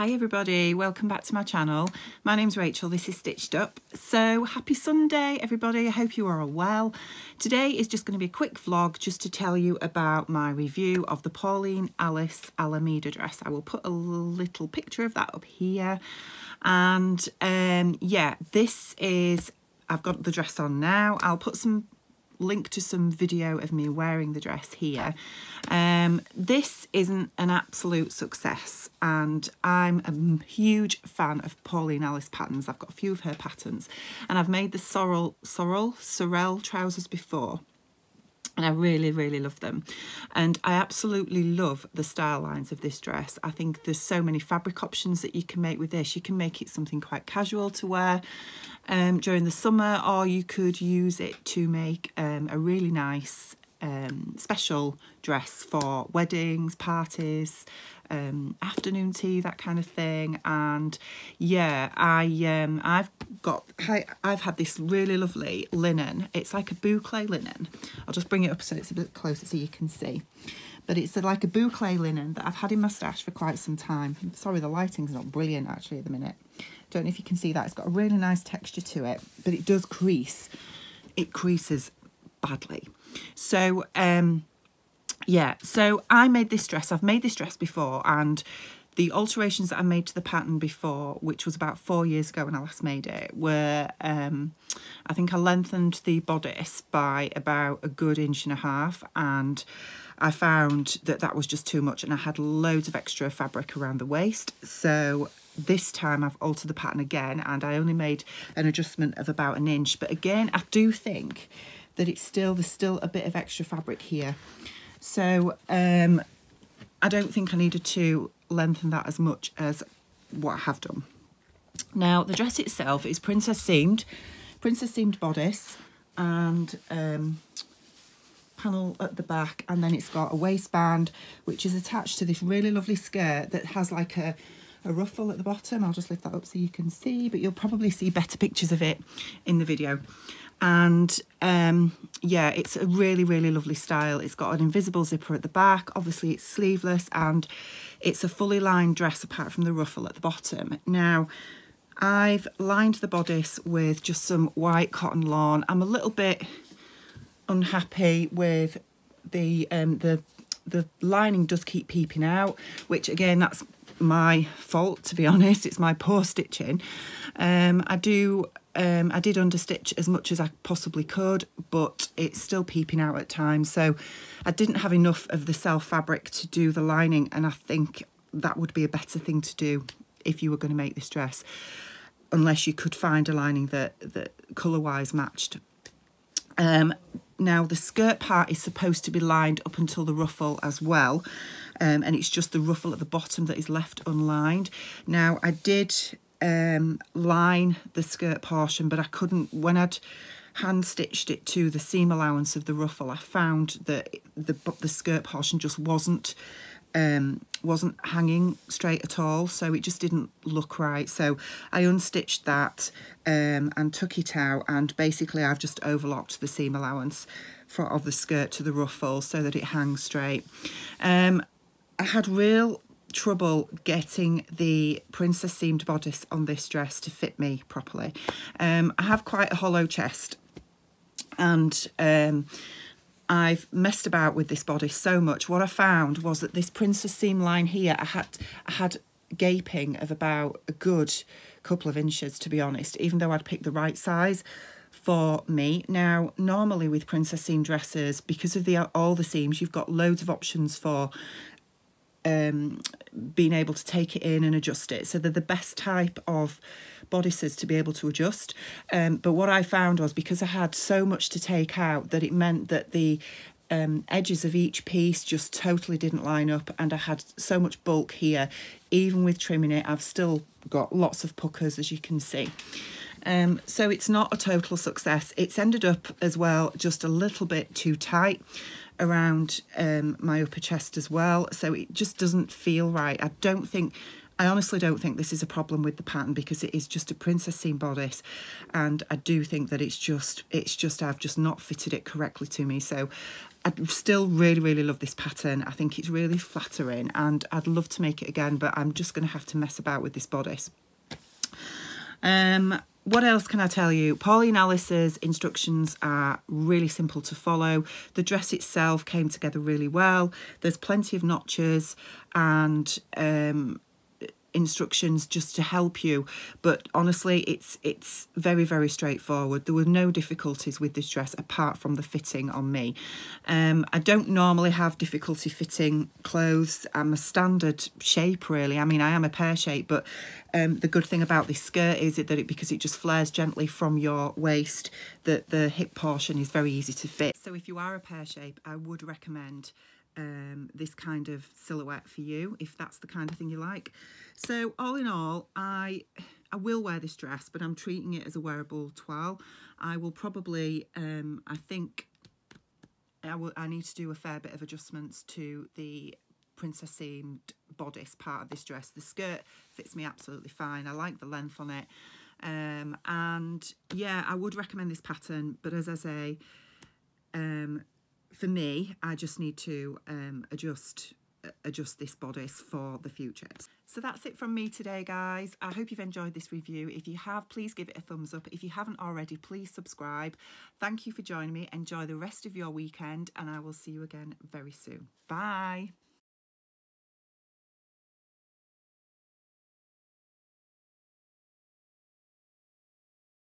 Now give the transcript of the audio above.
Hi everybody, welcome back to my channel. My name's Rachel, this is Stitched Up. So happy Sunday everybody, I hope you are all well. Today is just going to be a quick vlog just to tell you about my review of the Pauline Alice Alameda dress. I will put a little picture of that up here. And yeah, this is, I've got the dress on now. I'll put some link to some video of me wearing the dress here. This isn't an absolute success, and I'm a huge fan of Pauline Alice patterns. I've got a few of her patterns, and I've made the sorrel trousers before, and I really love them. And I absolutely love the style lines of this dress. I think there's so many fabric options that you can make with this. You can make it something quite casual to wear during the summer, or you could use it to make a really nice special dress for weddings, parties, afternoon tea, that kind of thing. And yeah, I've had this really lovely linen. It's like a boucle linen. I'll just bring it up so it's a bit closer so you can see. But it's like a boucle linen that I've had in my stash for quite some time. I'm sorry, the lighting's not brilliant actually at the minute. Don't know if you can see that. It's got a really nice texture to it, but it does crease. It creases badly. So yeah, so I made this dress. I've made this dress before, and the alterations that I made to the pattern before, which was about 4 years ago when I last made it, were I think I lengthened the bodice by about a good 1.5 inches, and I found that that was just too much, and I had loads of extra fabric around the waist. So this time I've altered the pattern again, and I only made an adjustment of about 1 inch. But again, I do think that there's still a bit of extra fabric here. So I don't think I needed to lengthen that as much as what I have done. Now the dress itself is princess seamed bodice, and panel at the back, and then it's got a waistband which is attached to this really lovely skirt that has like a ruffle at the bottom. I'll just lift that up so you can see, but you'll probably see better pictures of it in the video. And yeah, it's a really lovely style. It's got an invisible zipper at the back. Obviously it's sleeveless, and it's a fully lined dress apart from the ruffle at the bottom. Now I've lined the bodice with just some white cotton lawn. I'm a little bit unhappy with the lining does keep peeping out, which again, that's my fault, to be honest. It's my poor stitching. I did understitch as much as I possibly could, but it's still peeping out at times. So I didn't have enough of the self fabric to do the lining, and I think that would be a better thing to do if you were going to make this dress, unless you could find a lining that colour wise matched. Now the skirt part is supposed to be lined up until the ruffle as well, and it's just the ruffle at the bottom that is left unlined. Now I did line the skirt portion, but I couldn't. When I'd hand stitched it to the seam allowance of the ruffle, I found that the skirt portion just wasn't hanging straight at all, so it just didn't look right. So I unstitched that and took it out, and basically I've just overlocked the seam allowance of the skirt to the ruffle so that it hangs straight. I had real trouble getting the princess seamed bodice on this dress to fit me properly. I have quite a hollow chest, and I've messed about with this bodice so much. What I found was that this princess seam line here, I had gaping of about a good couple of inches, to be honest, even though I'd picked the right size for me. Now normally with princess seam dresses, because of all the seams, you've got loads of options for being able to take it in and adjust it. So they're the best type of bodices to be able to adjust. But what I found was, because I had so much to take out, that it meant that the edges of each piece just totally didn't line up, and I had so much bulk here. Even with trimming it, I've still got lots of puckers, as you can see. So it's not a total success. It's ended up as well just a little bit too tight around my upper chest as well, so it just doesn't feel right. I don't think I honestly don't think this is a problem with the pattern, because it is just a princess seam bodice, and I do think that it's just I've just not fitted it correctly to me. So I still really love this pattern. I think it's really flattering, and I'd love to make it again, but I'm just going to have to mess about with this bodice. What else can I tell you? Pauline Alice's instructions are really simple to follow. The dress itself came together really well. There's plenty of notches and instructions just to help you, but honestly it's very straightforward. There were no difficulties with this dress apart from the fitting on me. I don't normally have difficulty fitting clothes. I'm a standard shape, really. I mean, I am a pear shape, but the good thing about this skirt is that because it just flares gently from your waist, that the hip portion is very easy to fit. So if you are a pear shape, I would recommend this kind of silhouette for you, if that's the kind of thing you like. So all in all, I will wear this dress, but I'm treating it as a wearable toile. I will probably, I think I need to do a fair bit of adjustments to the princess seamed bodice part of this dress. The skirt fits me absolutely fine. I like the length on it. And yeah, I would recommend this pattern, but as I say, for me, I just need to adjust this bodice for the future. So that's it from me today, guys. I hope you've enjoyed this review. If you have, please give it a thumbs up. If you haven't already, please subscribe. Thank you for joining me. Enjoy the rest of your weekend, and I will see you again very soon. Bye.